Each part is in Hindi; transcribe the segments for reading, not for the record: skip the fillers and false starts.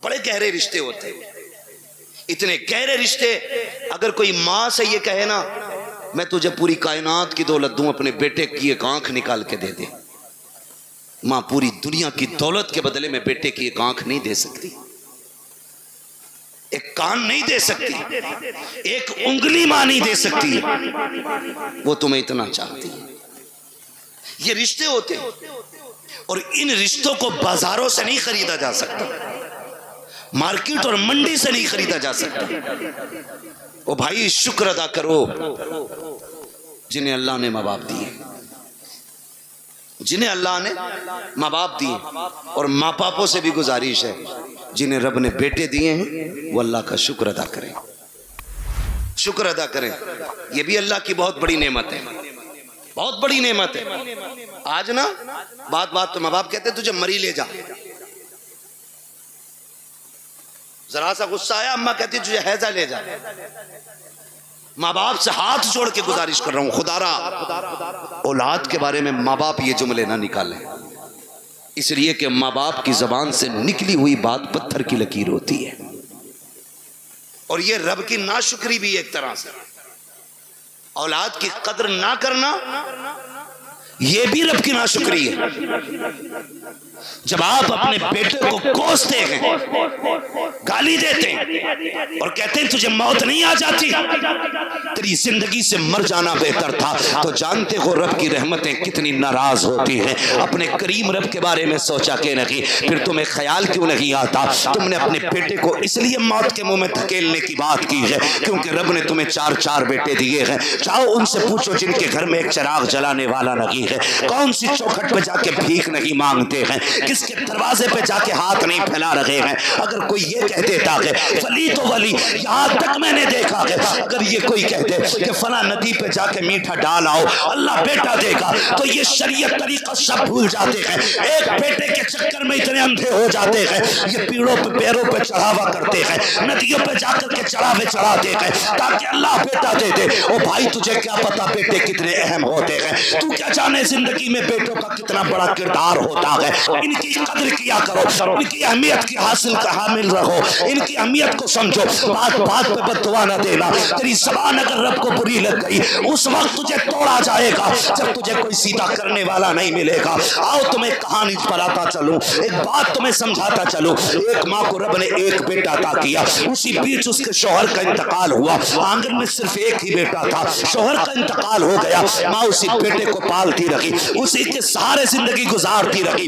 बड़े गहरे रिश्ते होते हैं, इतने गहरे रिश्ते। अगर कोई माँ से ये कहे ना मैं तुझे पूरी कायनात की दौलत दूं, अपने बेटे की एक आंख निकाल के दे दे, माँ पूरी दुनिया की दौलत के बदले में बेटे की एक आंख नहीं दे सकती, एक कान नहीं दे सकती, एक उंगली मां नहीं दे सकती, वो तुम्हें इतना चाहती है। ये रिश्ते होते हैं और इन रिश्तों को बाजारों से नहीं खरीदा जा सकता, मार्केट और मंडी से नहीं खरीदा जा सकता। ओ भाई शुक्र अदा करो जिन्हें अल्लाह ने माँ बाप दिए, जिन्हें अल्लाह ने माँ बाप दिए, और माँ बापों से भी गुजारिश है जिन्हें रब ने बेटे दिए हैं वो अल्लाह का शुक्र अदा करें, शुक्र अदा करें। ये भी अल्लाह की बहुत बड़ी नेमत है, बहुत बड़ी नेमत है। आज ना बात बात तो माँ बाप कहते तुझे मरी ले जा, जरा सा गुस्सा आया अम्मा कहती तुझे हैजा ले जा। माँ बाप से हाथ जोड़ के गुजारिश कर रहा हूं, खुदारा औलाद के बारे में माँ बाप ये जुमले ना निकालें, इसलिए कि माँ बाप की जबान से निकली हुई बात पत्थर की लकीर होती है। और ये रब की नाशुक्री भी एक तरह से, औलाद की कदर ना करना ये भी रब की नाशुक्री है। जब आप अपने बेटे को कोसते हैं, गाली देते हैं और कहते हैं तुझे मौत नहीं आ जाती, तेरी जिंदगी से मर जाना बेहतर था, तो जानते हो रब की रहमतें कितनी नाराज होती हैं। अपने करीम रब के बारे में सोचा के नहीं, फिर तुम्हें ख्याल क्यों नहीं आता? तुमने अपने बेटे को इसलिए मौत के मुंह में धकेलने की बात की है क्योंकि रब ने तुम्हें 4 बेटे दिए हैं। जाओ उनसे पूछो जिनके घर में एक चिराग जलाने वाला नहीं है, कौन सी चौखट पे जाके भीख नहीं मांगते हैं, किसके दरवाजे पे जाके हाथ नहीं फैला रहे हैं। अगर कोई ये कह देता है वली तो वली, यहाँ तक मैंने देखा है अगर ये कोई कहते कि फला नदी पे जाके मीठा डाल आओ अल्लाह बेटा देगा, तो ये शरीयत तरीका सब भूल जाते हैं। एक बेटे के चक्कर में इतने अंधे हो जाते हैं, ये पीड़ों पे पैरों पे चढ़ावा करते हैं, नदियों पे जाकर के चढ़ावे चढ़ाते हैं ताकि अल्लाह बेटा दे दे। ओ भाई तुझे क्या पता बेटे कितने अहम होते हैं, तू क्या जाने जिंदगी में बेटों का कितना बड़ा किरदार होता है। इनकी कदर किया करो, इनकी अहमियत की हामिल रहो, इनकी अहमियत को समझो, बात बात पे बददुआ न देना। तेरी ज़बान अगर रब को बुरी लग गई उस वक्त तुझे तोड़ा जाएगा जब तुझे कोई सीधा करने वाला नहीं मिलेगा। आओ तुम्हें कहानी बताता चलूं, एक बात तुम्हें समझाता चलूं। एक माँ को रब ने एक बेटा अता किया, उसी बीच उसके शौहर का इंतकाल हुआ, आंगन में सिर्फ एक ही बेटा था, शौहर का इंतकाल हो गया, माँ उसी बेटे को पालती रही, उसी के सहारे जिंदगी गुजारती रही।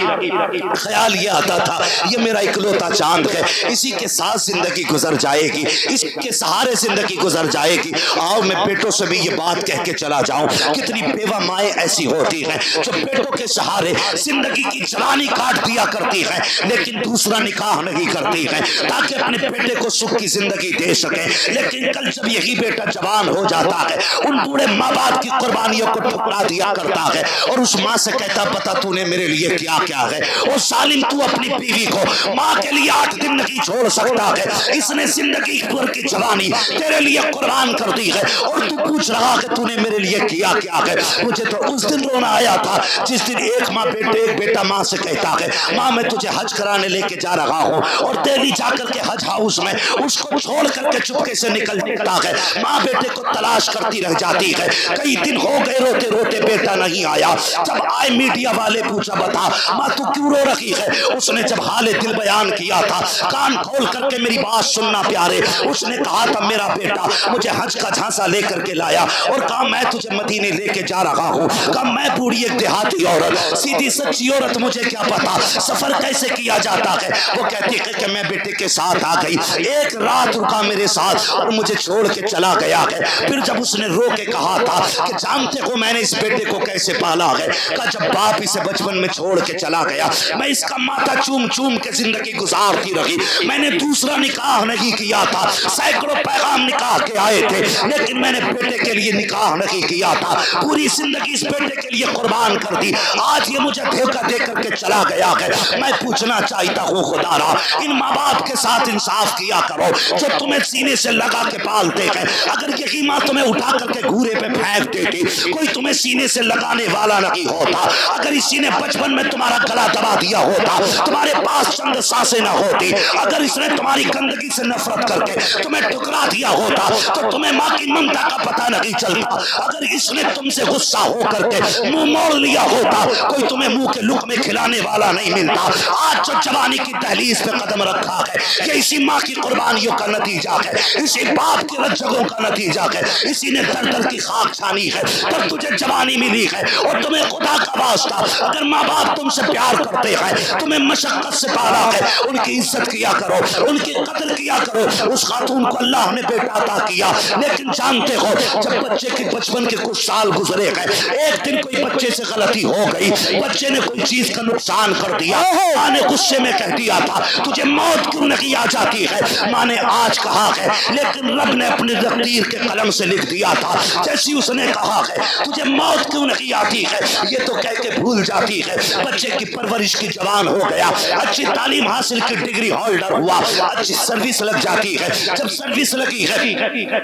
ख्याल ये आता था ये मेरा इकलौता चांद है, इसी के साथ जिंदगी गुजर जाएगी, इसके सहारे जिंदगी गुजर जाएगी। आओ मैं बेटों से भी ये बात कह के चला जाऊं, कितनी बेवा माएँ ऐसी होती हैं जो बेटों के सहारे जिंदगी की जवानी काट दिया करती है लेकिन दूसरा निकाह नहीं करती है ताकि अपने बेटे को सुख की जिंदगी दे सके। लेकिन कल जब यही बेटा जवान हो जाता है उन बूढ़े माँ बाप की कुर्बानियों को ठुकरा दिया करता है और उस माँ से कहता पता तूने मेरे लिए क्या क्या है। और सालिम तू अपनी बीवी को माँ के लिए 8 दिन नहीं छोड़ सकता है, इसने जिंदगी भर की जवानी तेरे लिए कुर्बान कर दी है और तू पूछ रहा है तूने मेरे लिए किया क्या है। मुझे तो उस दिन रोना आया था जिस दिन एक बेटा माँ से कहता है माँ मैं तुझे हज कराने लेके जा रहा हूँ, और दिल्ली जाकर के हज हाउस में उसको छोड़ करके चुपके से निकलता है। माँ बेटे को तलाश करती रह जाती है, कई दिन हो गए रोते रोते बेटा नहीं आया। जब आए मीडिया वाले पूछा बता माँ तू क्यों रो रही है, उसने जब हाले दिल बयान किया था कान खोल करके मेरी बात सुनना प्यारे, उसने कहा था मेरा बेटा मुझे हज का झांसा लेकर के लाया और कहा मैं तुझे मदीने लेके जा रहा हूँ। कहा मैं बूढ़ी एक देहाती औरत सीधी सच्ची औरत मुझे क्या पता सफर कैसे किया जाता है। वो कहती है कि मैं बेटे के साथ आ गई, एक रात रुका मेरे साथ और मुझे छोड़ के चला गया है। फिर जब उसने रो के कहा था कि जानते हो मैंने इस बेटे को कैसे पाला है, कहा जब बाप इसे बचपन में छोड़ के चला गया मैं इसका माथा चूम चूम के जिंदगी गुजारती रही, मैंने दूसरा निकाह नहीं किया था, सैकड़ों पैगाम निकाह के आए थे लेकिन मैंने बेटे के लिए निकाह नहीं किया था, पूरी जिंदगी इस बेटे के लिए कुर्बान कर दी। आज ये मुझे धोखा दे करके चला गया है। मैं पूछना चाहता हूँ खुदारा इन माँ बाप के साथ इंसाफ किया करो जो तुम्हें सीने से लगा के पालते हैं। अगर यही माँ तुम्हें उठा करके घूरे पे फेंक देती, कोई तुम्हें सीने से लगाने वाला नहीं होता। अगर इसी ने बचपन में तुम्हारा गला दबा दिया होता, तुम्हारे पास चंद सांसें ना होती, अगर इसने तुम्हारी गंदगी से नफरत करके तुम्हें ठुकरा दिया होता तो तुम्हें माँ की ममता का पता नहीं चलता, अगर इसने तुमसे गुस्सा हो करके मुंह मोड़ लिया होता, कोई तुम्हें मुंह के लुक में खिलाने वाला नहीं मिलता। आज जो जवानी की दहलीज पे कदम रखा है ये इसी माँ की कुर्बानियों का नतीजा है, इसी बाप की रज्जगों का नतीजा है, इसी ने दर दर की खाक छानी है तब तुझे जवानी मिली है। और तुम्हें खुदा का वास्ता, अगर माँ बाप तुमसे प्यार करते हैं, तुम्हें मशक्कत से पाला है, उनकी इज्जत किया करो, उनकी कदर किया करो। उस खातून को अल्लाह ने बेटा अता किया, लेकिन जानते हो जब बच्चे के बचपन के कुछ साल गुजरे हैं, एक दिन कोई बच्चे से गलती हो गई, बच्चे ने कोई चीज का नुकसान कर दिया, माँ ने गुस्से में कह दिया था तुझे मौत क्यों नहीं आ जाती है, माँ ने आज कहा है लेकिन रब ने अपने तकदीर के कलम से लिख दिया था, जैसी उसने कहा है तुझे मौत क्यों नहीं आती है, ये तो कह के भूल जाती है। बच्चे की परवरिश की जवान हो गया, अच्छी तालीम हासिल की डिग्री होल्डर हुआ, अच्छी सर्विस लग जाती है, जब सर्विस लगी है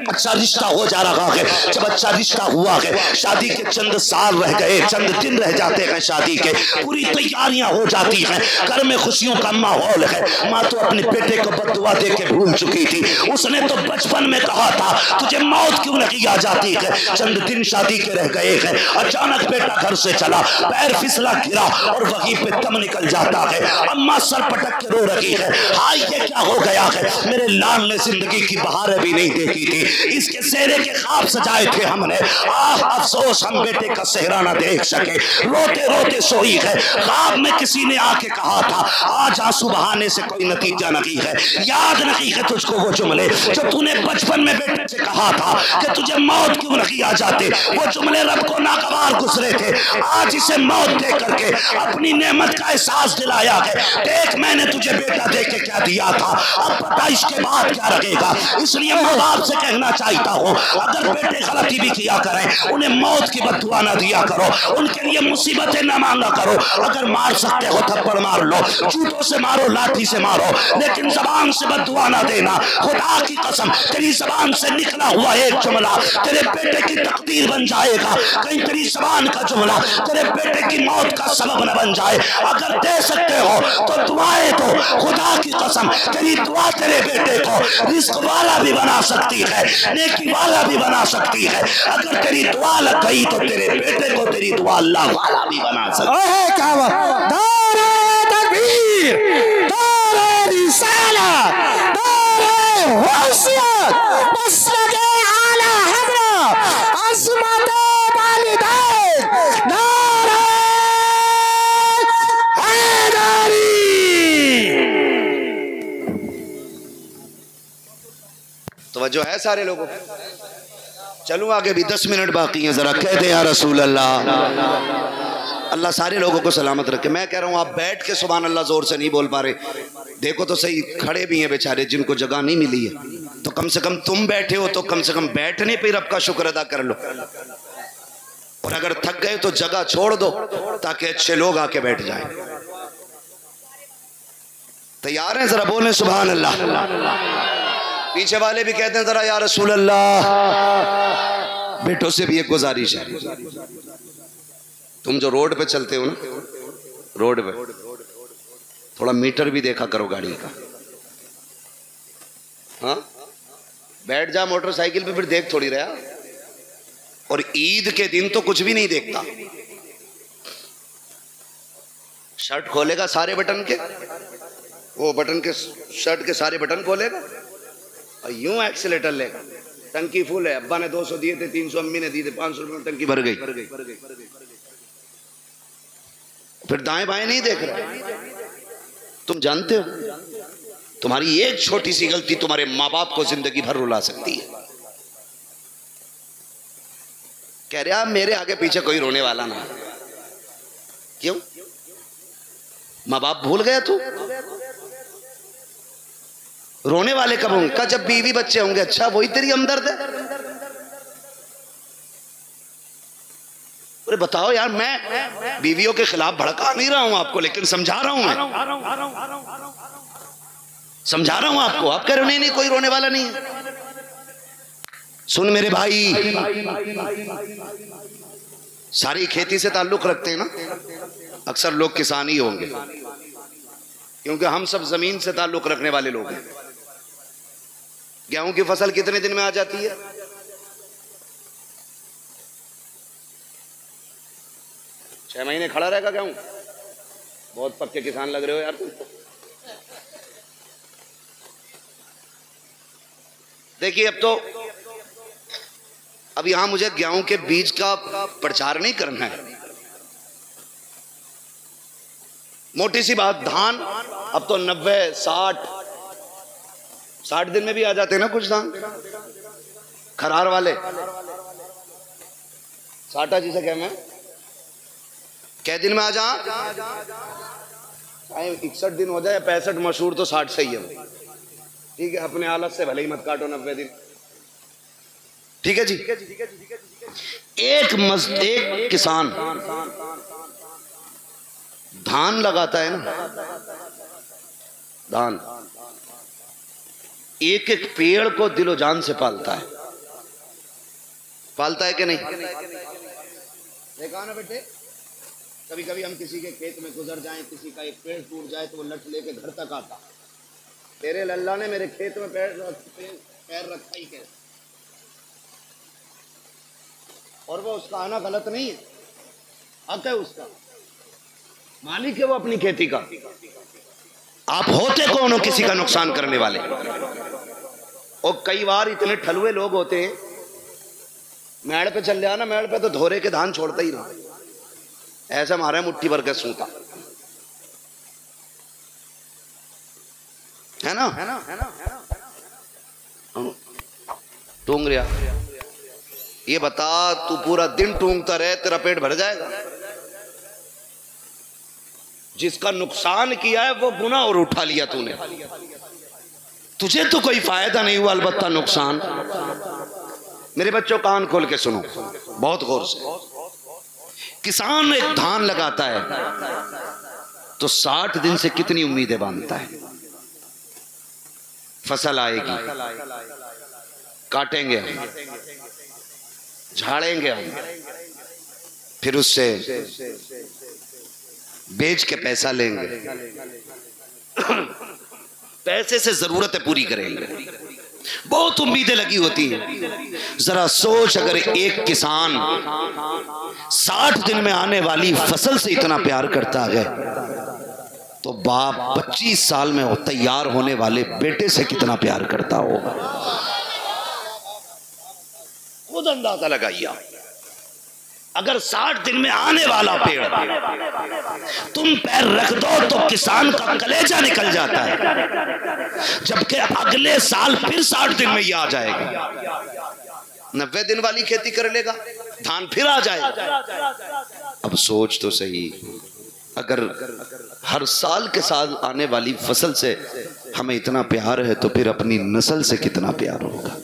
अच्छा रिश्ता हो जा रहा है, जब अच्छा रिश्ता हुआ है, शादी के चंद साल रह गए, चंद दिन रह जाते हैं शादी के, पूरी तैयारियां हो जाती हैं, घर में खुशियों का माहौल है। माँ तो अपने बेटे को बददुआ दे के भूल चुकी थी, उसने तो बचपन में कहा था तुझे मौत क्यों नहीं आ जाती है। चंद दिन शादी के रह गए हैं, अचानक बेटा घर से चला, पैर फिसला गिरा और वहीं पे दम निकल जाता है। अम्मा सर पटक के रो रही है, हाय ये क्या हो गया है, मेरे लाल ने जिंदगी की बहारें भी नहीं देखी थी, इसके सेहरे के ख्वाब सजाए थे हमने, आह अफसोस हम बेटे का सेहरा ना देख सके। रोते रोते सोई है, ख्वाब में किसी ने आके कहा था आज आंसू बहाने से कोई नतीजा नहीं है, याद नहीं है तुझको वो जुमले जो तूने बचपन में बेटे से कहा था कि तुझे मौत क्यों नहीं आ जाते, वो जुमले रब को नागवार गुजरे थे। आज इसे मौत दे करके अपनी नेमत का एहसास दिलाया है, देख मैंने तुझे बेटा दे के क्या दिया था, अब पता इसके बाद क्या रहेगा। इसलिए माँ बाप से कहना चाहता हूँ अगर बेटे गलती भी किया करें उन्हें मौत की बद्दुआ ना दिया करो, उनके लिए मुसीबतें ना मांगा करो, अगर मार सकते हो थप्पड़ मार लो, जूतों से मारो, लाठी से मारो, लेकिन जबान से बद्दुआ ना देना। खुदा की कसम तेरी जबान से निकला हुआ एक जुमला तेरे बेटे की तकदीर बन जाएगा, कहीं तेरी जबान का जुमला तेरे बेटे की मौत का सबब न बन जाए। अगर दे सकते हो तो दुआएं दो, खुदा की कसम तेरी दुआ तेरे बेटे को रिस्क वाला भी बना सकती है, नेकी वाला भी बना सकती है। अगर तेरी दुआ लग गई तो तेरे बेटे को तेरी दुआ अल्लाह वाला भी बना सकती है। तवज्जो है सारे लोगों, चलूं आगे भी 10 मिनट बाकी हैं, जरा कह दे या रसूल अल्लाह। अल्लाह सारे लोगों को सलामत रखे। मैं कह रहा हूँ आप बैठ के सुभान अल्लाह जोर से नहीं बोल पा रहे, देखो तो सही, खड़े भी हैं बेचारे जिनको जगह नहीं मिली है, तो कम से कम तुम बैठे हो तो कम से कम बैठने पे रब का शुक्र अदा कर लो, और अगर थक गए तो जगह छोड़ दो ताकि अच्छे लोग आके बैठ जाएं। तैयार हैं? जरा बोलें सुभान अल्लाह। पीछे वाले भी कहते हैं जरा या रसूल अल्लाह। बेटों से भी एक गुजारिश है, तुम जो रोड पे चलते हो ना, रोड पे थोड़ा मीटर भी देखा करो गाड़ी का। हाँ, बैठ जा मोटरसाइकिल पे, फिर देख थोड़ी रहा। और ईद के दिन तो कुछ भी नहीं देखता, शर्ट खोलेगा सारे बटन के, वो बटन के शर्ट के सारे बटन खोलेगा और यूं एक्सीलेटर लेगा, टंकी फुल है, अब्बा ने 200 दिए थे, 300 अम्मी ने दिए थे, 500 रुपए में टंकी भर गई, फिर दाएं बाएं नहीं देख रहा। तुम जानते हो तुम्हारी एक छोटी सी गलती तुम्हारे माँ बाप को जिंदगी भर रुला सकती है। कह रहे आप मेरे आगे पीछे कोई रोने वाला ना, क्यों? माँ बाप भूल गया तू? रोने वाले कब होंगे? जब बीवी बच्चे होंगे। अच्छा, वही तेरी हमदर्द है? अरे बताओ यार, मैं बीवियों के खिलाफ भड़का नहीं रहा हूं आपको, लेकिन समझा रहा हूं, मैं समझा रहा हूं आपको। आप कह रहे हो नहीं नहीं कोई रोने वाला नहीं है। सुन मेरे भाई, सारी खेती से ताल्लुक रखते हैं ना, अक्सर लोग किसान ही होंगे, क्योंकि हम सब जमीन से ताल्लुक रखने वाले लोग हैं। गेहूं की फसल कितने दिन में आ जाती है? 6 महीने खड़ा रहेगा गेहूं। बहुत पक्के किसान लग रहे हो यार तुम। देखिए अब यहां मुझे गेहूं के बीज का प्रचार नहीं करना है। मोटी सी बात, धान अब तो 90, 60 दिन में भी आ जाते हैं ना कुछ धान, खरार वाले। साटा जिसे कह मैं कै दिन में आ जा, चाहे 61 दिन हो जाए 65, मशहूर तो 60 सही है। ठीक है, अपने हालत से भले ही मत काटो 90 दिन। ठीक है जी। एक किसान धान लगाता है ना, धान एक एक पेड़ को दिलो जान से पालता है कि नहीं? देखा ना बेटे, कभी कभी हम किसी के खेत में गुजर जाएं, किसी का एक पेड़ टूट जाए तो वो लट लेके घर तक आता। तेरे लल्ला ने मेरे खेत में पैर रखा ही कैसे? और वो उसका आना गलत नहीं है, हक है उसका, मालिक है वो अपनी खेती का। आप होते कौन हो किसी का नुकसान करने वाले? और कई बार इतने ठलुए लोग होते हैं, मेड़ पे चल जाना, मेड़ पे तो धोरे के धान छोड़ता ही ना, ऐसा मारा मुट्ठी भर के सूता है ना, टूंग रिया। ये बता, तू पूरा दिन टूंगता रहे, तेरा पेट भर जाएगा? जिसका नुकसान किया है वो गुनाह और उठा लिया तूने, तुझे तो कोई फायदा नहीं हुआ, अलबत्ता नुकसान। मेरे बच्चों कान खोल के सुनो बहुत गौर से। किसान एक धान लगाता है तो 60 दिन से कितनी उम्मीदें बांधता है। फसल आएगी, काटेंगे हम, झाड़ेंगे हम, फिर उससे बेच के पैसा लेंगे, पैसे से जरूरतें पूरी करेंगे, बहुत उम्मीदें लगी होती हैं। जरा सोच, अगर एक किसान 60 दिन में आने वाली फसल से इतना प्यार करता है तो बाप 25 साल में तैयार होने वाले बेटे से कितना प्यार करता होगा। खुद अंदाजा लगाइए। अगर 60 दिन में आने वाला पेड़ तुम पैर रख दो तो किसान का कलेजा निकल जाता है, जबकि अगले साल फिर 60 दिन में ये आ जाएगा। 90 दिन वाली खेती कर लेगा, धान फिर आ जाएगा। अब सोच तो सही, अगर हर साल के साथ आने वाली फसल से हमें इतना प्यार है तो फिर अपनी नस्ल से कितना प्यार होगा।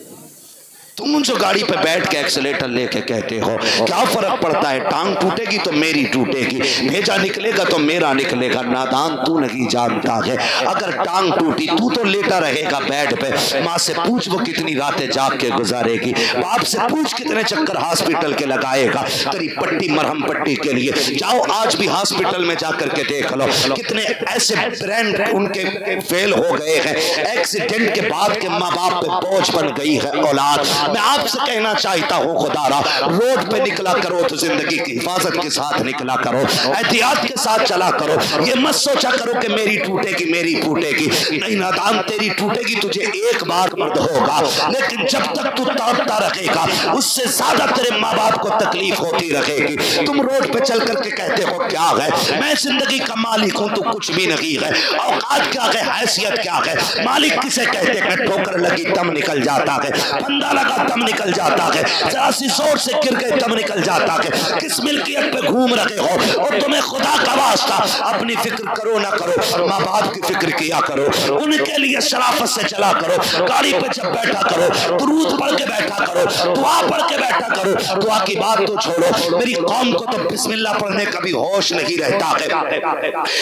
तुम जो गाड़ी पे बैठ के एक्सीलेटर लेके कहते हो क्या फर्क पड़ता है, टांग टूटेगी तो मेरी टूटेगी, भेजा निकलेगा तो मेरा निकलेगा। नादान तू नहीं जानता है, अगर टांग टूटी तू तो लेटा रहेगा बेड पे। माँ से पूछ वो कितनी रातें जाग के गुजारेगी, बाप से पूछ कितने चक्कर हॉस्पिटल के लगाएगा तेरी पट्टी मरहम पट्टी के लिए। जाओ आज भी हॉस्पिटल में जाकर के देख लो, कितने ऐसे ब्रेन उनके फेल हो गए हैं, एक्सीडेंट के बाद के माँ बाप पे बोझ बन गई है औलाद। मैं आपसे कहना चाहता हूँ खुदारा, रोड पे निकला करो तो जिंदगी की हिफाजत के साथ निकला करो, एहतियात के साथ चला करो। ये मत सोचा करो कि मेरी टूटेगी मेरी फूटेगी, नहीं नादान, तेरी टूटेगी तुझे एक बार मर्द होगा, लेकिन जब तक तू तड़पता रहेगा उससे ज्यादा तेरे माँ बाप को तकलीफ होती रहेगी। तुम रोड पे चल करके कहते हो क्या है, मैं जिंदगी का मालिक हूँ, तू कुछ भी नहीं है। औकात क्या है, हैसियत क्या है, मालिक किसे कहते हैं? ठोकर लगी तब निकल जाता है, फंदा लगा तब निकल जाता है, जरा सी जोर से गिर गए तब निकल जाता है। किस मिल्कियत पे घूम रहे हो? और तुम्हें खुदा का वास्ता अपनी फिक्र करो ना करो, माँ बाप की फिक्र किया करो, उनके लिए शराफत से चला करो। गाड़ी पे जब बैठा करो दुरूद पढ़ के बैठा करो, दुआ पढ़ के बैठा करो। दुआ की बात तो छोड़ो, मेरी कौम को तो बिस्मिल्लाह पढ़ने का भी होश नहीं रहता है।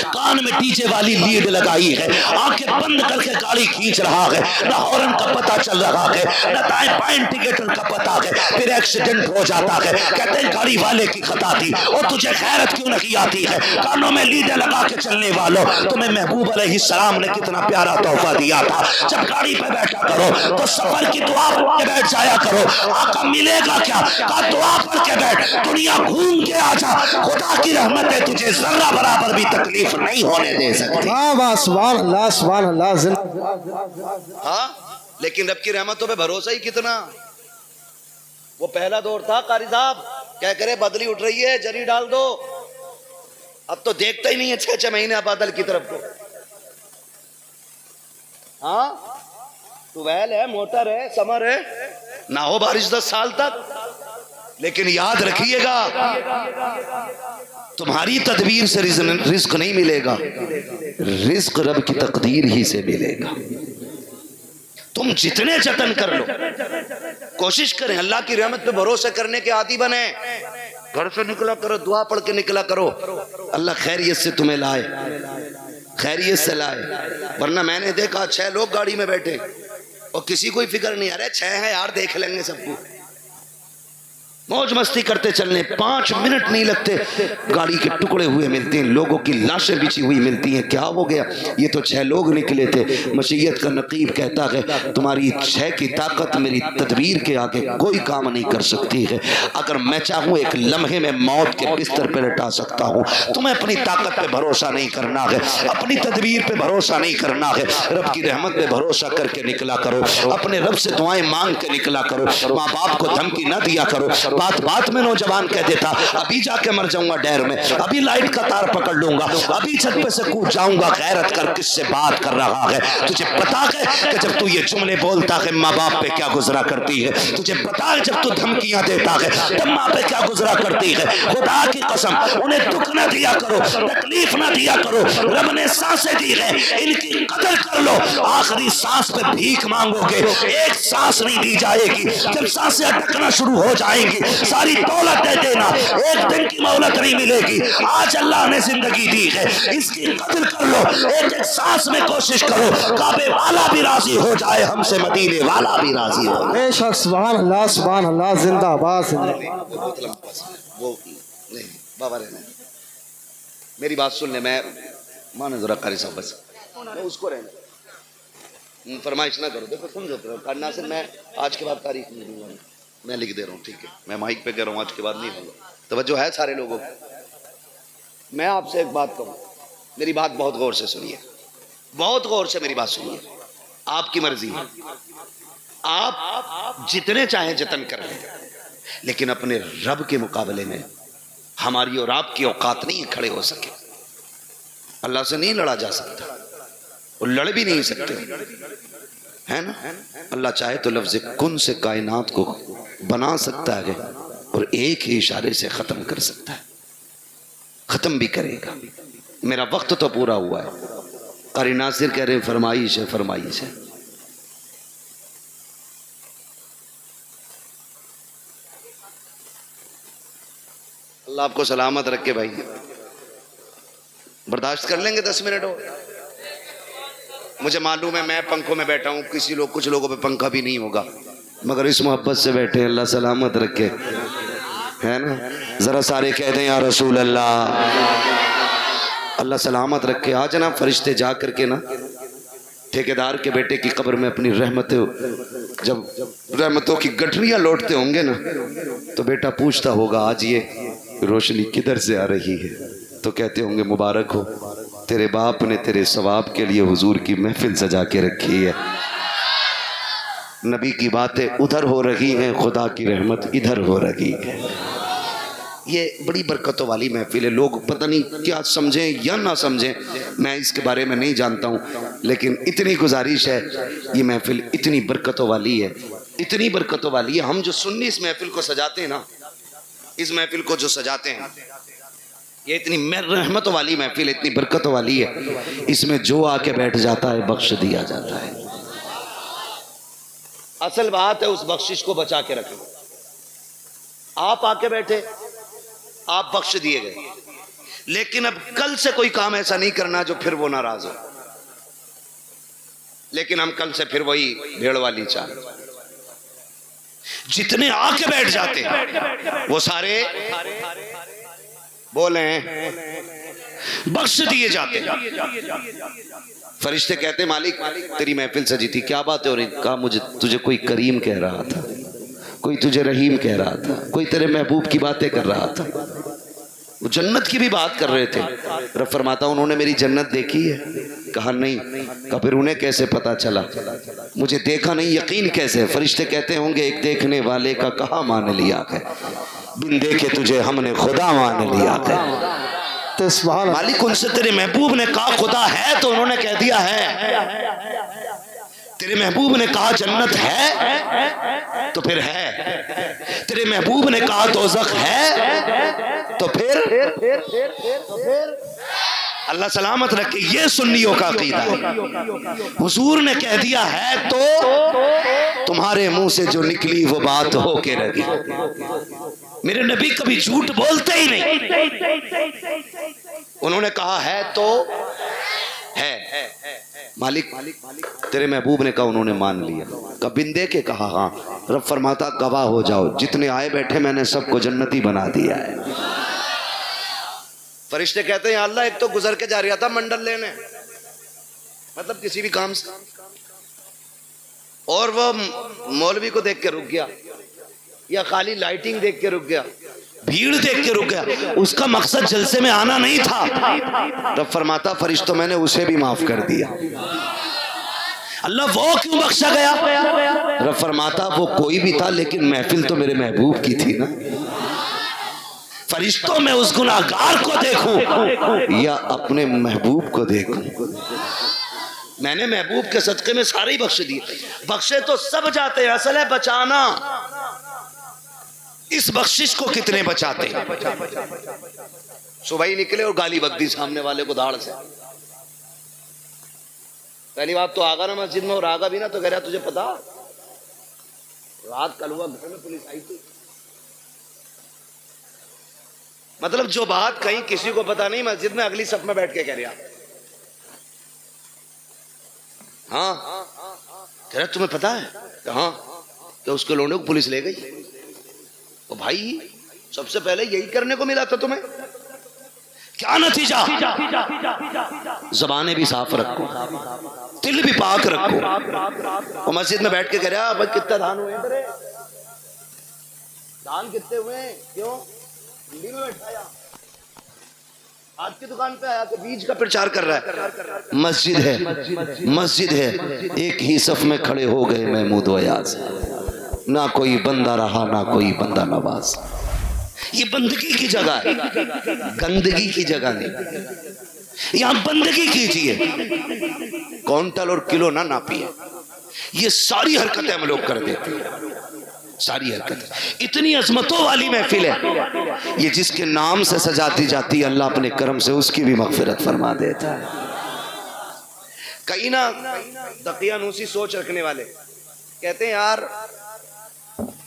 कान में डीजे वाली लीड लगाई है, आंखें बंद करके गाड़ी खींच रहा है, न हॉर्न का पता चल रहा है, न दाएं बाएं नेविगेटर का पता है, फिर एक्सीडेंट हो जाता है, कहते हैं गाड़ी वाले की खता थी। और तुझे खैरत क्यों नहीं आती है? कानों में लीडे लगा के चलने वालों, तुम्हें महबूब अलैहिस्सलाम ने कितना प्यारा तोहफा दिया था। जब गाड़ी पे बैठा करो तो सफर की दुआ पढ़ के बैठ जाया करो। आका मिलेगा क्या? का दुआ पढ़ के बैठ, दुनिया घूम के आ जा, खुदा की रहमत है तुझे जर्रा बराबर भी तकलीफ नहीं होने दे सकती। वाह वाह, सुभान अल्लाह, सुभान अल्लाह। हाँ, लेकिन रब की रहमतों पे भरोसा ही कितना। वो पहला दौर था, कारी साहब क्या करे, बदली उठ रही है, जरी डाल दो। अब तो देखता ही नहीं है 6-6 महीने बादल की तरफ को। हाँ, ट्यूबवेल है, मोटर है, समर है, ना हो बारिश 10 साल तक। लेकिन याद रखिएगा, तुम्हारी तदबीर से रिस्क नहीं मिलेगा, रिस्क रब की तकदीर ही से मिलेगा। तुम जितने जतन कर लो, कोशिश करें अल्लाह की रहमत पे भरोसा करने के आदी बने। घर से निकला करो, दुआ पढ़ के निकला करो, अल्लाह खैरियत से तुम्हें लाए, खैरियत से लाए। वरना मैंने देखा 6 लोग गाड़ी में बैठे और किसी को फिक्र नहीं, अरे 6 है यार, देख लेंगे सबको, मौज मस्ती करते चलने। 5 मिनट नहीं लगते, गाड़ी के टुकड़े हुए मिलते हैं, लोगों की लाशें बिछी हुई मिलती हैं। क्या हो गया? ये तो 6 लोग निकले थे। मशीयत का नकीब कहता है, तुम्हारी 6 की ताकत मेरी तदबीर के आगे कोई काम नहीं कर सकती है। अगर मैं चाहूँ एक लम्हे में मौत के बिस्तर पर लटा सकता हूँ। तुम्हें अपनी ताकत पे भरोसा नहीं करना है, अपनी तदबीर पे भरोसा नहीं करना है, रब की रहमत पे भरोसा करके निकला करो। अपने रब से दुआएं मांग के निकला करो। माँ बाप को धमकी न दिया करो। बात बात में नौजवान कह देता, अभी जाके मर जाऊंगा डैर में, अभी लाइट का तार पकड़ लूंगा, अभी छत पे से कूद जाऊंगा। गैरत कर, किससे बात कर रहा है? तुझे पता है कि जब तू ये जुमले बोलता है माँ बाप पे क्या गुजरा करती है? तुझे पता है जब तू धमकियां देता है तब माँ पे क्या गुजरा करती है? खुदा की कसम, उन्हें दुख न दिया करो, तकलीफ न दिया करो। रब ने सांसें दी है, इनकी कदर कर लो। आखिरी सांस पे भीख मांगोगे, एक सांस नहीं दी जाएगी। जब सांसें अटकना शुरू हो जाएंगी, सारी दौलत दे देना, एक दिन की मोहलत नहीं मिलेगी। आज अल्लाह ने जिंदगी दी है, इसकी कदर कर लो। एक एक सांस में कोशिश करो, काबे वाला भी राजी हो जाए हमसे, मदीने वाला भी राजी हो। बेशक, सुभान अल्लाह, सुभान अल्लाह, जिंदाबाद वो नहीं बाबा रहने, मेरी बात सुन ले, मैं माने जरा कारी साहब, बस मैं उसको रहने, फरमाइश ना करो। देखो समझो, करना से मैं आज के बाद तारीख नहीं दूंगा, मैं लिख दे रहा हूँ, ठीक है? मैं माइक पे कह रहा हूँ, आज के बाद नहीं होगा। तवज्जो है सारे लोगों को। मैं आपसे एक बात कहूँ, मेरी बात बहुत गौर से सुनिए, बहुत गौर से मेरी बात सुनिए। आपकी मर्जी है, आप जितने चाहें जतन कर लें, लेकिन अपने रब के मुकाबले में हमारी और आपकी औकात नहीं खड़े हो सके। अल्लाह से नहीं लड़ा जा सकता, और लड़ भी नहीं सकते, है ना? अल्लाह चाहे तो लफ्ज़ कुन से कायनात को बना सकता है और एक ही इशारे से ख़त्म कर सकता है, ख़त्म भी करेगा। मेरा वक्त तो पूरा हुआ है। कारी नासिर कह रहे हैं फरमाइश है, फरमाइश है। अल्लाह आपको सलामत रखे भाई, बर्दाश्त कर लेंगे 10 मिनट हो। मुझे मालूम है मैं पंखों में बैठा हूँ, कुछ लोगों पे पंखा भी नहीं होगा, मगर इस मोहब्बत से बैठे, अल्लाह सलामत रखे, है ना? जरा सारे कह दें या रसूल अल्लाह, अल्लाह सलामत रखे। आज ना फरिश्ते जा करके ना ठेकेदार के बेटे की कब्र में अपनी जब रहमतों की गठरियां लौटते होंगे ना, तो बेटा पूछता होगा आज ये रोशनी किधर से आ रही है? तो कहते होंगे मुबारक हो, तेरे बाप ने तेरे सवाब के लिए हुजूर की महफिल सजा के रखी है। नबी की बातें उधर हो रही हैं, खुदा की रहमत इधर हो रही है। ये बड़ी बरकतों वाली महफिल है। लोग पता नहीं क्या समझें या ना समझें, मैं इसके बारे में नहीं जानता हूँ, लेकिन इतनी गुजारिश है, ये महफिल इतनी बरकतों वाली है, इतनी बरकतों वाली है। हम जो सुन्नी इस महफिल को सजाते हैं ना, इस महफिल को जो सजाते हैं, ये इतनी रहमतों वाली महफिल, इतनी बरकतों वाली है। इसमें जो आके बैठ जाता है बख्श दिया जाता है। असल बात है उस बख्शिश को बचा के रखें। आप आके बैठे, आप बख्श दिए गए, लेकिन अब कल से कोई काम ऐसा नहीं करना जो फिर वो नाराज हो। लेकिन हम कल से फिर वही भेड़ वाली चाल। जितने आके बैठ जाते वो सारे बोले बख्श दिए जाते। फरिश्ते कहते मालिक तेरी महफिल सजी थी, क्या बात है? और कहा मुझे तुझे कोई करीम कह रहा था, कोई तुझे रहीम कह रहा था, कोई तेरे महबूब की बातें कर रहा था। वो जन्नत की भी बात कर रहे थे। रब फरमाता उन्होंने मेरी जन्नत देखी है? कहा नहीं। कहा फिर उन्हें कैसे पता चला? मुझे देखा नहीं, यकीन कैसे? फरिश्ते कहते होंगे एक देखने वाले का कहा मान लिया है, बिन देखे तुझे हमने खुदा मान लिया है। तो सुभान मालिक उनसे तेरे महबूब ने कहा खुदा है, तो उन्होंने कह दिया है। तेरे महबूब ने कहा जन्नत है, तो फिर है। तेरे महबूब ने कहा दोज़ख है, तो फिर अल्लाह सलामत रखे। ये सुन्नियों का अकीदा है। हुजूर ने कह दिया है तो तुम्हारे मुंह से जो निकली वो बात हो के रही। मेरे नबी कभी झूठ बोलते ही नहीं। उन्होंने कहा है तो है। मालिक तेरे महबूब ने कहा, उन्होंने मान लिया। कबिन दे के कहा हाँ। रब फरमाता गवाह हो जाओ, जितने आए बैठे मैंने सबको जन्नती बना दिया है। फरिश्ते कहते हैं अल्लाह एक तो गुजर के जा रहा था मंडल लेने, मतलब किसी भी काम से, और वो मौलवी को देख के रुक गया, या खाली लाइटिंग देख के रुक गया, भीड़ देख के रुक गया, उसका मकसद जलसे में आना नहीं था। रब फरमाता फरिश्तों मैंने उसे भी माफ कर दिया। अल्लाह वो क्यों बख्शा गया? रब फरमाता वो कोई भी था लेकिन महफिल तो मेरे महबूब की थी ना। फरिश्तों में उस गुनाहगार को देखूं या अपने महबूब को देखूं? मैंने महबूब के सदके में सारे ही बख्श दिए। बख्शे तो सब जाते हैं, असल है बचाना। इस बख्शिश को कितने बचाते हैं? सुबह ही निकले और गाली बक दी सामने वाले को दाढ़ से। पहली बात तो आगा ना मस्जिद में, और आगा भी ना तो कह रहा तुझे पता रात कल हुआ घर में पुलिस आई थी। मतलब जो बात कहीं किसी को पता नहीं, मस्जिद में अगली सफ में बैठ के कह रहा हाँ कह रहा तुम्हें पता है? हाँ क्या उसके लोगों को पुलिस ले गई? तो भाई सबसे पहले यही करने को मिला था तुम्हें। क्या नतीजा? जबानें भी साफ रखो, दिल भी पाक रखो। और मस्जिद में बैठ के कह रहा भाई कितना धान हुए तेरे? धान कितने हुए? क्यों दिल्ली में बैठाया? आज की दुकान पे आया कि बीज का प्रचार कर रहा है। मस्जिद है, मस्जिद है, एक ही सफ में खड़े हो गए महमूद वयाज। ना कोई बंदा रहा ना कोई बंदा नवाज। ये बंदगी की जगह है, गंदगी की जगह नहीं। यहां बंदगी कीजिए, क्विंटल और किलो ना नापिए। ये सारी हरकतें हम लोग कर देते हैं, सारी हरकतें। इतनी अजमतों वाली महफिल है ये, जिसके नाम से सजाती जाती है अल्लाह अपने करम से उसकी भी मगफिरत फरमा देता है। कहीं ना दकियानूसी सोच रखने वाले कहते हैं यार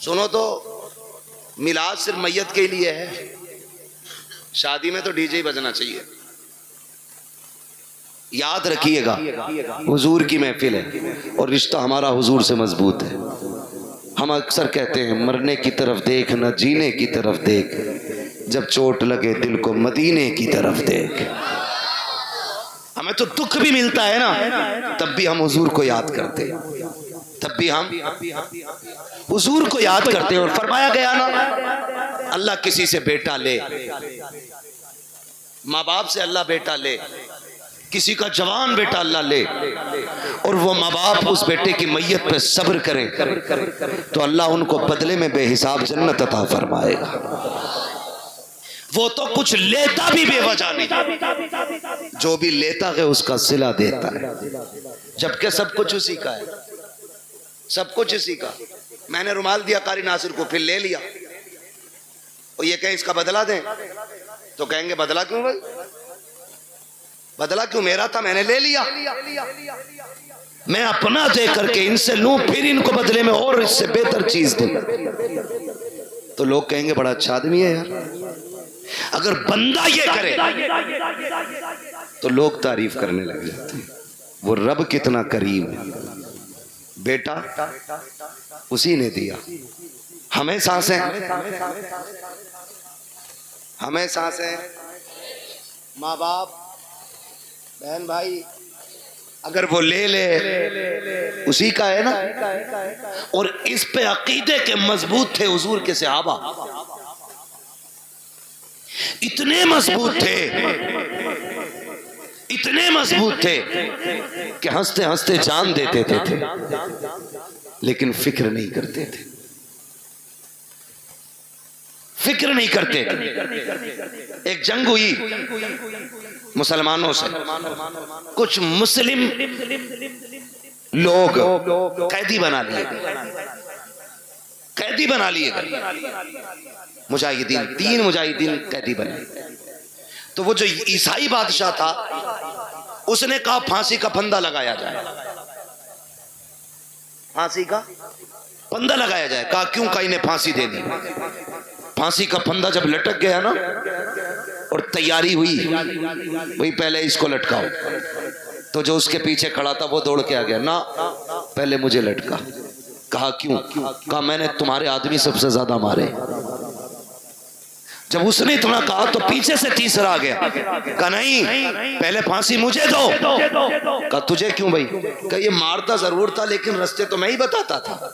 सुनो तो, मिलाद सिर्फ मैयत के लिए है, शादी में तो डीजे ही बजना चाहिए। याद रखिएगा हुजूर की महफिल है और रिश्ता हमारा हुजूर से मजबूत है। हम अक्सर कहते हैं मरने की तरफ देख न जीने की तरफ देख, जब चोट लगे दिल को मदीने की तरफ देख। हमें तो दुख भी मिलता है ना, तब भी हम हुजूर को याद करते हैं, तब भी हम हुजूर को याद करते हैं। और फरमाया गया ना अल्लाह किसी से बेटा ले, माँ बाप से अल्लाह बेटा ले, किसी का जवान बेटा अल्लाह ले, और वो माँ बाप उस बेटे की मैयत पे सब्र करें तो अल्लाह उनको बदले में बेहिसाब जन्नत अता फरमाएगा। वो तो कुछ लेता भी बेवजह नहीं, जो भी लेता है उसका सिला देता है, जबकि सब कुछ उसी का है, सब कुछ इसी का। मैंने रुमाल दिया कारी नासिर को, फिर ले लिया, और ये कहें इसका बदला दें तो कहेंगे बदला क्यों भाई, बदला क्यों? मेरा था मैंने ले लिया। मैं अपना दे करके इनसे लूं फिर इनको बदले में और इससे बेहतर चीज दूं, तो लोग कहेंगे बड़ा अच्छा आदमी है यार। अगर बंदा ये करे तो लोग तारीफ करने लग जाते हैं, वो रब कितना करीम है। बेटा उसी ने दिया, हमें सांसें, हमें सांसें, माँ बाप बहन भाई अगर वो ले ले उसी का है ना। और इस पे अकीदे के मजबूत थे हुजूर के सहाबा, इतने मजबूत थे, इतने मजबूत थे कि हंसते हंसते जान देते थे, लेकिन फिक्र नहीं करते थे, फिक्र नहीं करते। एक जंग हुई मुसलमानों से, कुछ मुस्लिम लोग कैदी बना लिए, कैदी बना लिए मुजाहिदीन, 3 मुजाहिदीन कैदी बने। तो वो जो ईसाई बादशाह था उसने कहा फांसी का फंदा लगाया जाए, फांसी का फंदा लगाया जाए। कहा क्यों? कहा इन्हें फांसी दे दी। फांसी का फंदा जब लटक गया ना और तैयारी हुई, वही पहले इसको लटकाओ, तो जो उसके पीछे खड़ा था वो दौड़ के आ गया, ना पहले मुझे लटका। कहा क्यों? कहा मैंने तुम्हारे आदमी सबसे ज्यादा मारे। जब उसने इतना कहा तो पीछे से तीसरा आ गया, कहा नहीं पहले फांसी मुझे दो। कहा तुझे क्यों भाई? कहा ये मारता जरूर था लेकिन रास्ते तो मैं ही बताता था,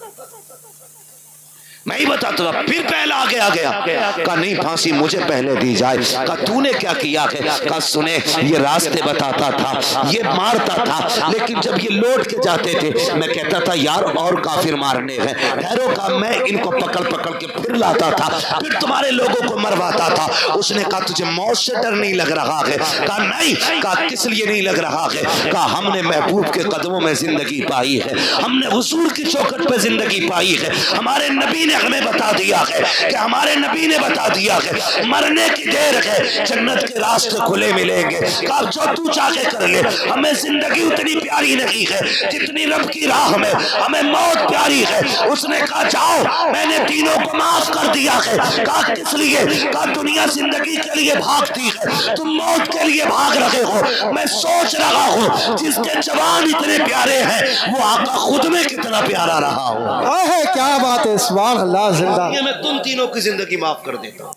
मैं ही बताता था। फिर पहला आगे आ गया, कहा नहीं फांसी मुझे पहले दी जाए। कहा तूने क्या किया है? कहा सुने ये रास्ते बताता था, ये मारता था, लेकिन जब ये लौट के जाते थे मैं कहता था यार और काफिर मारने हैं, ठहरो। का मैं इनको पकड़ पकड़ के फिर लाता था, फिर तुम्हारे लोगों को मरवाता था। उसने कहा तुझे मौत से डर नहीं लग रहा है? कहा नहीं। कहा किस लिए नहीं लग रहा है? कहा हमने महबूब के कदमों में जिंदगी पाई है, हमने हुजूर की चौखट पे जिंदगी पाई है, हमारे नबी ने हमें बता दिया है कि हमारे नबी ने बता दिया है मरने की देर है, जन्नत के रास्ते खुले मिलेंगे। कहा जो तू चाहे कर ले, हमें जिंदगी उतनी प्यारी नहीं है जितनी रब की राह में हमें मौत प्यारी है। उसने कहा जाओ मैंने तीनों को माफ कर दिया है। कहा किस लिए? कहा दुनिया जिंदगी के लिए भागती है, तुम मौत के लिए भाग रहे हो। मैं सोच रहा हूँ जिसके जवान इतने प्यारे हैं वो आका खुद में कितना प्यारा रहा हो। क्या बात है, सुभान अल्लाह, जिंदा। मैं तुम तीनों की जिंदगी माफ कर देता हूँ।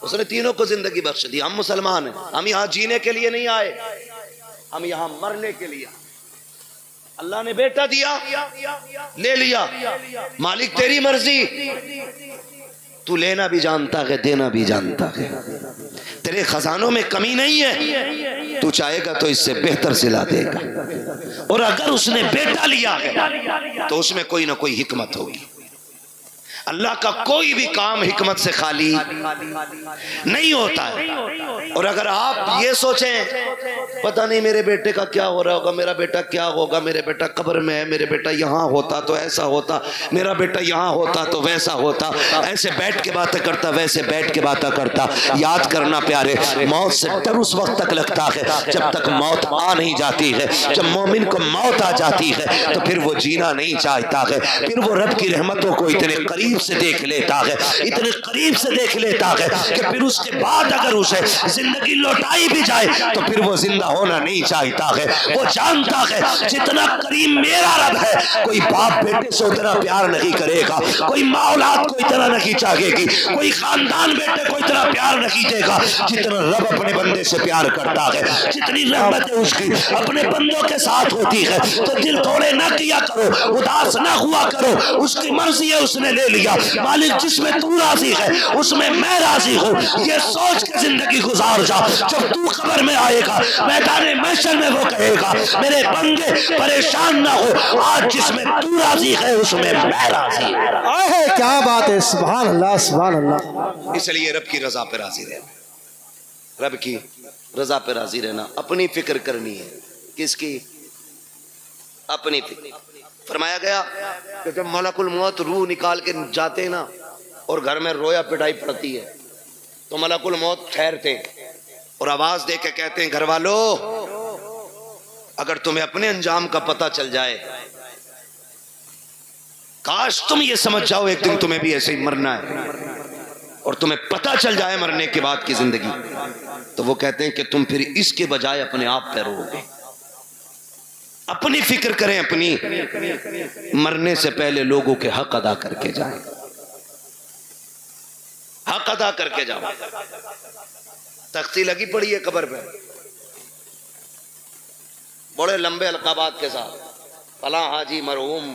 उसने तीनों को जिंदगी बख्श दी। हम मुसलमान हैं, हम यहाँ जीने के लिए नहीं आए, हम यहाँ मरने के लिए। अल्लाह ने बेटा दिया, ले लिया, मालिक तेरी मर्जी, तू लेना भी जानता है देना भी जानता है, तेरे खजानों में कमी नहीं है, तू चाहेगा तो इससे बेहतर सिला देगा। और अगर उसने बेटा लिया है तो उसमें कोई ना कोई हिकमत होगी। अल्लाह का कोई भी काम हिकमत से खाली नहीं होता है। और अगर आप ये सोचें पता नहीं मेरे बेटे का क्या हो रहा होगा, मेरा बेटा क्या होगा, मेरे बेटा कब्र में है, मेरे बेटा यहाँ होता तो ऐसा होता, मेरा बेटा यहाँ होता तो वैसा होता, ऐसे बैठ के बातें करता, वैसे बैठ के बातें करता। याद करना प्यारे, मौत से डर उस वक्त तक लगता है जब तक मौत आ नहीं जाती है। जब मोमिन को मौत आ जाती है तो फिर वो जीना नहीं चाहता है, फिर वो रब की रहमतों को इतने करीब से देख लेता है, इतने करीब से देख लेता है कि फिर उसके बाद अगर उसे जिंदगी लौटाई भी जाए तो फिर वो जिंदा होना नहीं चाहता है। वो जानता है जितना करीब मेरा रब है कोई बाप बेटे से उतना प्यार नहीं करेगा, कोई माँ औलाद को इतना नहीं चाहेगी, कोई खानदान बेटे को इतना प्यार नहीं देगा जितना रब अपने बंदे से प्यार करता है। जितनी रहमत है उसकी अपने बंदों के साथ होती है। तो दिल तोड़े ना किया करो, उदास ना हुआ करो, उसकी मर्जी है, उसने ले लिया। मालिक जिसमें तू राजी है उसमें मैं राजी हूँ, ये सोच के जिंदगी गुजार जा। जब तू कब्र में आएगा मैदान महशर में वो कहेगा मेरे बंदे परेशान ना हो, आज जिसमें तू राजी है उसमें मैं राजी हूँ। क्या बात है, सुभान अल्लाह, सुभान अल्लाह। इसलिए रब की रजा पे राजी रहना, रब की रजा पे राजी रहना, अपनी फिक्र करनी है। किसकी? अपनी फिक्र। फरमाया गया कि जब मलकुल मौत रूह निकाल के जाते ना और घर में रोया पिटाई पड़ती है तो मलकुल मौत ठहरते और आवाज दे के कहते हैं घर वालों अगर तुम्हें अपने अंजाम का पता चल जाए, काश तुम ये समझ जाओ एक दिन तुम्हें भी ऐसे ही मरना है और तुम्हें पता चल जाए मरने के बाद की जिंदगी, तो वो कहते हैं कि तुम फिर इसके बजाय अपने आप पे रोओगे। अपनी फिक्र करें, अपनी मरने से पहले लोगों के हक अदा करके जाएं। हक अदा करके जाओ। तख्ती लगी पड़ी है कब्र पे, बड़े लंबे अलकाबात के साथ, फला हाजी मरहूम,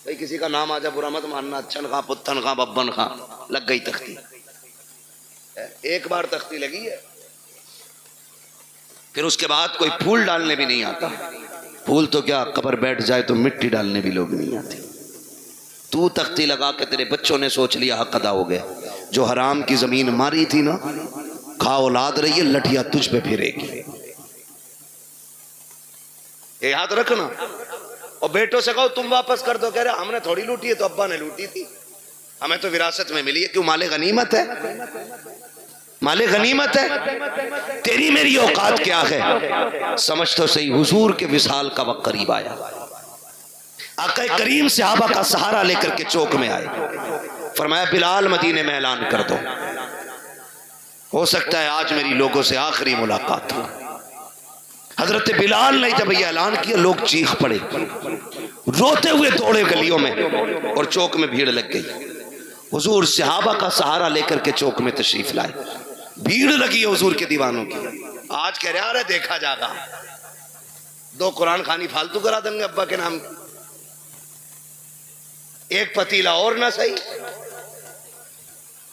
भाई किसी का नाम आजा बुरा मत मानना, अच्छन खां, पुत्तन खां, बब्बन खां, लग गई तख्ती। एक बार तख्ती लगी है, फिर उसके बाद कोई फूल डालने भी नहीं आता। फूल तो क्या, कब्र बैठ जाए तो मिट्टी डालने भी लोग नहीं आते। तू तख्ती लगा के तेरे बच्चों ने सोच लिया हक अदा हो गया। जो हराम की जमीन मारी थी ना, खा औलाद रही है, लठिया तुझ पे फिरेगी, ये याद रखना। और बेटों से कहो तुम वापस कर दो, कह रहे हमने थोड़ी लूटी है, तो अब्बा ने लूटी थी, हमें तो विरासत में मिली है। क्यों? माले गनीमत है, माले गनीमत है। तेरी मेरी औकात क्या है? समझ तो सही, हुजूर के विसाल का वक्त करीब आया। आका करीम सहाबा का सहारा लेकर के चौक में आए, फरमाया बिलाल मदीने में ऐलान कर दो, हो सकता है आज मेरी लोगों से आखिरी मुलाकात हो। हजरत बिलाल ने जब यह ऐलान किया, लोग चीख पड़े, रोते हुए दौड़े गलियों में, और चौक में भीड़ लग गई। हुजूर सहाबा का सहारा लेकर के चौक में तशरीफ लाए, भीड़ लगी है हुजूर के दीवानों की। आज कह रहे देखा जागा, 2 कुरान खानी फालतू करा देंगे अब्बा के नाम, एक पतीला और ना सही,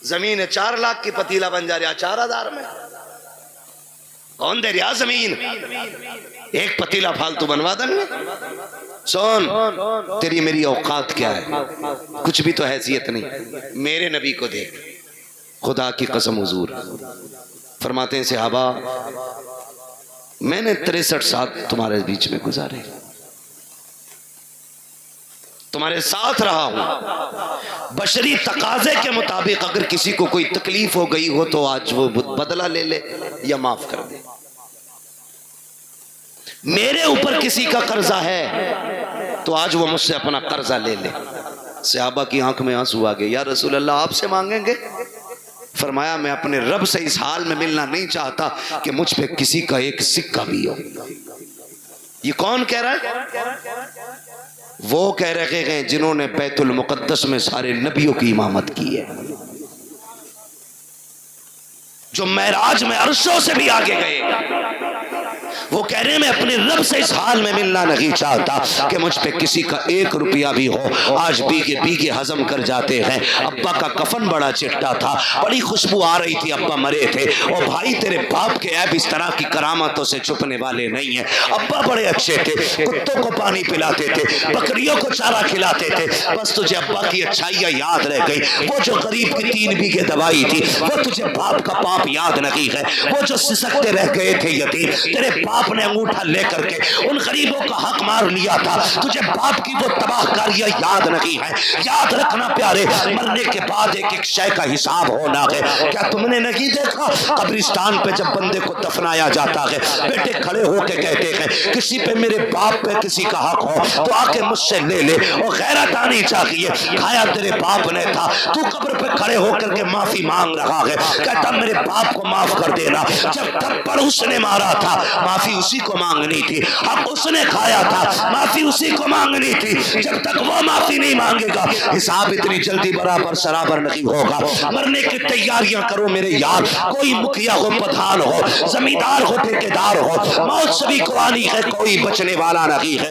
जमीन 4 लाख की पतीला बन जा रहा 4000 में। कौन दे रहा जमीन? एक पतीला फालतू बनवा देंगे। सुन, तेरी मेरी औकात क्या है? कुछ भी तो हैसियत नहीं। मेरे नबी को देख, खुदा की कसम हुजूर फरमाते हैं सहाबा, मैंने 63 साल तुम्हारे बीच में गुजारे, तुम्हारे साथ रहा हूं। बशरी तकाजे के मुताबिक अगर किसी को कोई तकलीफ हो गई हो तो आज वो बदला ले ले या माफ कर दे। मेरे ऊपर किसी का कर्जा है तो आज वो मुझसे अपना कर्जा ले ले। सहाबा की आंख में आंसू आ गए, या रसूल अल्लाह आपसे मांगेंगे? फरमाया मैं अपने रब से इस हाल में मिलना नहीं चाहता कि मुझ पे किसी का एक सिक्का भी हो। ये कौन कह रहा है? वो कह रहे हैं जिन्होंने बैतुल मुकद्दस में सारे नबियों की इमामत की है, जो महराज में अर्शों से भी आगे गए। वो कह रहे हैं मैं अपने रब से इस हाल में मिलना नहीं चाहता कि मुझ पे किसी का 1 रुपया भी हो। आज बीगे बीगे हजम कर जाते हैं। अब्बा का कफन बड़ा चिट्टा था, बड़ी खुशबू आ रही थी, अब्बा मरे थे। और भाई तेरे बाप के ऐब इस तरह की करामतों से छुपने वाले नहीं है। अब्बा बड़े अच्छे थे, कुत्तों को पानी पिलाते थे, बकरियों को चारा खिलाते थे। बस तुझे अब्बा की अच्छाइयाँ याद रह गई। वो जो गरीब की 3 बीघे दवाई थी, वो तुझे बाप का पाप याद नहीं है। वो जो सिसकते रह गए थे यतीम, तेरे बाप ने अंगूठा लेकर के उन गरीबों का हक मार लिया था, तुझे बाप की वो तबाहकारियां याद नहीं है। याद रखना प्यारे, मरने के बाद एक एक शय का हिसाब होना है। क्या तुमने नहीं देखा कब्रिस्तान पे जब बंदे को दफनाया जाता है, बेटे खड़े होके कहते हैं किसी पे मेरे बाप पे किसी का हक हो तो आके मुझसे ले ले। और गैरत आनी चाहिए, खाया तेरे बाप ने था, तू कब्र पे खड़े होकर के माफी मांग रहा है, कहता मेरे बाप को माफ कर देना। जब थप्पड़ उसने मारा था माफी उसी को मांगनी थी, अब उसने खाया था माफी उसी को मांगनी थी। जब तक वो माफी नहीं मांगेगा हिसाब इतनी जल्दी बराबर सराबर नहीं होगा। मरने की तैयारियां करो मेरे यार, कोई मुखिया हो, प्रधान हो, जमींदार हो, ठेकेदार हो, मौत सभी को आनी है, कोई बचने वाला नहीं है।